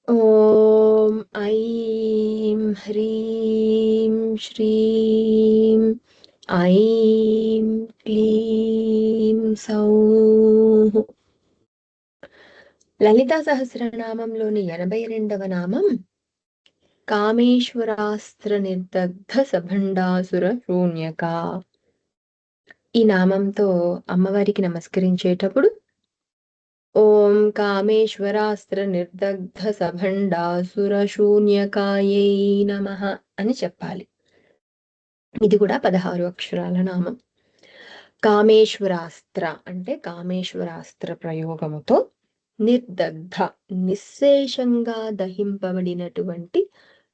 ఓం ఐం హ్రీం శ్రీం ఐం క్లీం సౌః. లలితా సహస్రనామంలోని 82వ నామం కామేశ్వరాస్త్ర నిర్దగ్ధ సభండాసుర శూన్యక. ఈ నామంతో అమ్మవారికి నమస్కరించేటప్పుడు ఓం కామేశ్వరాస్త్ర నిర్దగ్ధ సభండాసుర శూన్యకాయై నమః అని చెప్పాలి. ఇది కూడా 16 అక్షరాల నామం. కామేశ్వరాస్త్ర అంటే కామేశ్వరాస్త్ర ప్రయోగముతో నిర్దగ్ధ నిశ్శేషంగా దహింపబడినటువంటి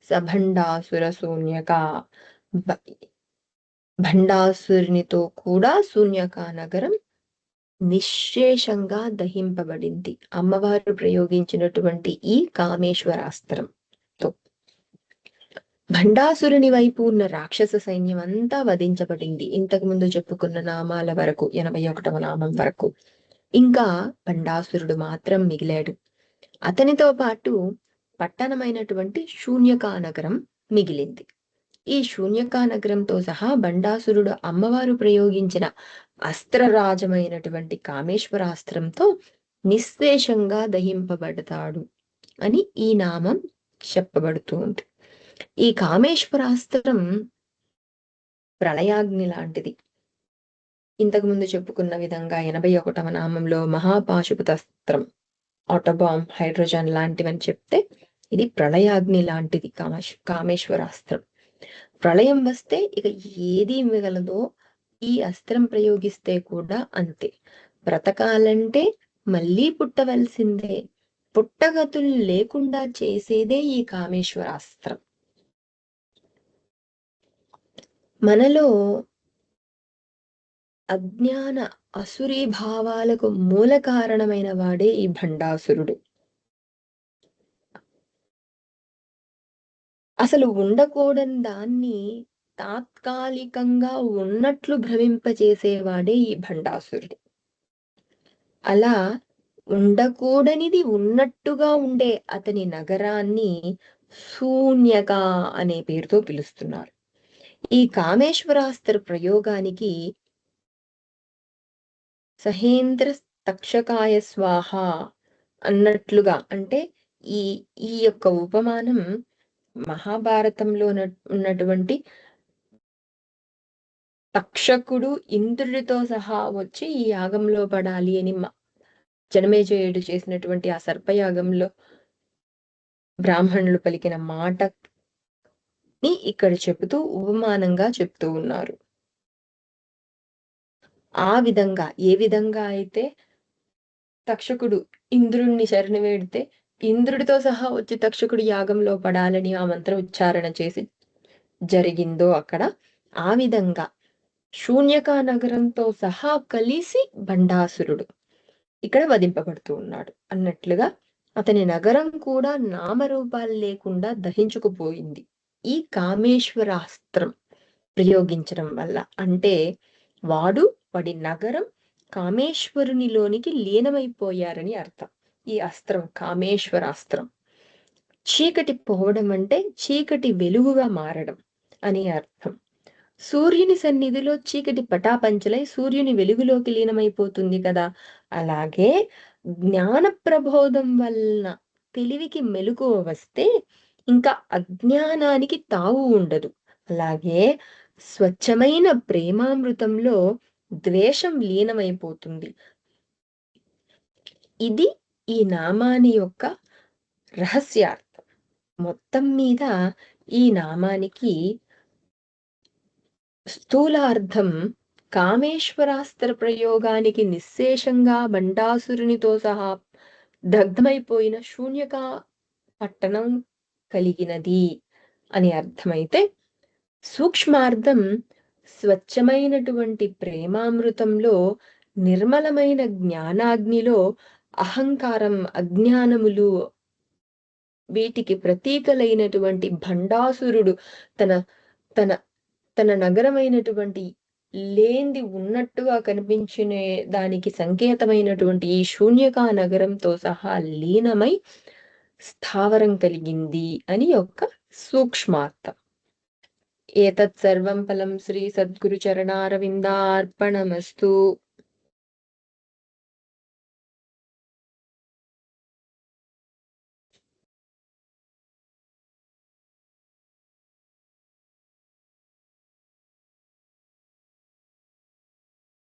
సభండాసుర శూన్యక, భండాసురునితో కూడా శూన్యక నగరం నిశ్శేషంగా దహింపబడింది అమ్మవారు ప్రయోగించినటువంటి ఈ కామేశ్వరాస్త్రంతో. భండాసురుని వైపు ఉన్న రాక్షస సైన్యం అంతా వధించబడింది. ఇంతకు ముందు చెప్పుకున్న నామాల వరకు 81వ నామం వరకు. ఇంకా భండాసురుడు మాత్రం మిగిలాడు. అతనితో పాటు పట్టణమైనటువంటి శూన్యకా నగరం మిగిలింది. ఈ శూన్యకా నగరంతో సహా భండాసురుడు అమ్మవారు ప్రయోగించిన అస్త్రరాజమైనటువంటి కామేశ్వరాస్త్రంతో నిశ్శేషంగా దహింపబడతాడు అని ఈ నామం చెప్పబడుతూ ఉంది. ఈ కామేశ్వరాస్త్రం ప్రళయాగ్ని లాంటిది. ఇంతకు ముందు చెప్పుకున్న విధంగా 81వ నామంలో మహాపాశుపతాస్త్రం, ఆటోబాంబ్, హైడ్రోజన్ లాంటివని చెప్తే ఇది ప్రళయాగ్ని లాంటిది కామేశ్వరాస్త్రం. ప్రళయం వస్తే ఇక ఏది మిగలదో ఈ అస్త్రం ప్రయోగిస్తే కూడా అంతే. బ్రతకాలంటే మళ్ళీ పుట్టవలసిందే. పుట్టగతులు లేకుండా చేసేదే ఈ కామేశ్వరాస్త్రం. మనలో అజ్ఞాన అసురీ భావాలకు మూల కారణమైన వాడే ఈ భండాసురుడు. అసలు ఉండకూడని దాన్ని తాత్కాలికంగా ఉన్నట్లు భ్రమింపచేసేవాడే ఈ భండాసురుడు. అలా ఉండకూడనిది ఉన్నట్టుగా ఉండే అతని నగరాన్ని శూన్యక అనే పేరుతో పిలుస్తున్నారు. ఈ కామేశ్వరాస్త్ర ప్రయోగానికి సహేంద్ర తక్షకాయ స్వాహ అన్నట్లుగా, అంటే ఈ యొక్క ఉపమానం మహాభారతంలో ఉన్నటువంటి తక్షకుడు ఇంద్రుడితో సహా వచ్చి ఈ యాగంలో పడాలి అని జనమేజయుడు చేసినటువంటి ఆ సర్పయాగంలో బ్రాహ్మణులు పలికిన మాటని ఇక్కడ చెబుతూ ఉపమానంగా చెప్తూ ఉన్నారు. ఆ విధంగా ఏ విధంగా అయితే తక్షకుడు ఇంద్రుణ్ణి శరణి వేడితే ఇంద్రుడితో సహా వచ్చి తక్షకుడు యాగంలో పడాలని ఆ మంత్ర ఉచ్చారణ చేసి జరిగిందో అక్కడ, ఆ విధంగా శూన్యకా నగరంతో సహా కలిసి భండాసురుడు ఇక్కడ వధింపబడుతూ ఉన్నాడు అన్నట్లుగా అతని నగరం కూడా నామరూపాలు లేకుండా దహించుకుపోయింది ఈ కామేశ్వరాస్త్రం ప్రయోగించడం వల్ల. అంటే వాడి నగరం కామేశ్వరునిలోనికి లీనమైపోయారని అర్థం. ఈ అస్త్రం కామేశ్వరాస్త్రం. చీకటి పోవడం అంటే చీకటి వెలుగుగా మారడం అని అర్థం. సూర్యుని సన్నిధిలో చీకటి పటాపంచలై సూర్యుని వెలుగులోకి లీనమైపోతుంది కదా, అలాగే జ్ఞాన ప్రబోధం వలన తెలివికి మెలకువ వస్తే ఇంకా అజ్ఞానానికి తావు ఉండదు. అలాగే స్వచ్ఛమైన ప్రేమామృతంలో ద్వేషం లీనమైపోతుంది. ఇది ఈ నామాని యొక్క రహస్యార్థం. మొత్తం మీద ఈ నామానికి స్థూలార్థం కామేశ్వరాస్త్ర ప్రయోగానికి నిశ్శేషంగా భండాసురునితో సహా దగ్ధమైపోయిన శూన్యక పట్టణం కలిగినది అని అర్థమైతే, సూక్ష్మార్థం స్వచ్ఛమైనటువంటి ప్రేమామృతంలో నిర్మలమైన జ్ఞానాగ్నిలో అహంకారం, అజ్ఞానములు వీటికి ప్రతీకలైనటువంటి భండాసురుడు తన తన తన నగరమైనటువంటి లేంది ఉన్నట్టుగా కనిపించిన దానికి సంకేతమైనటువంటి ఈ శూన్యకా నగరంతో సహా లీనమై స్థావరం కలిగింది అని ఒక సూక్ష్మార్థం. ఏతత్ సర్వం ఫలం శ్రీ సద్గురు చరణారవిందార్పణమస్తు.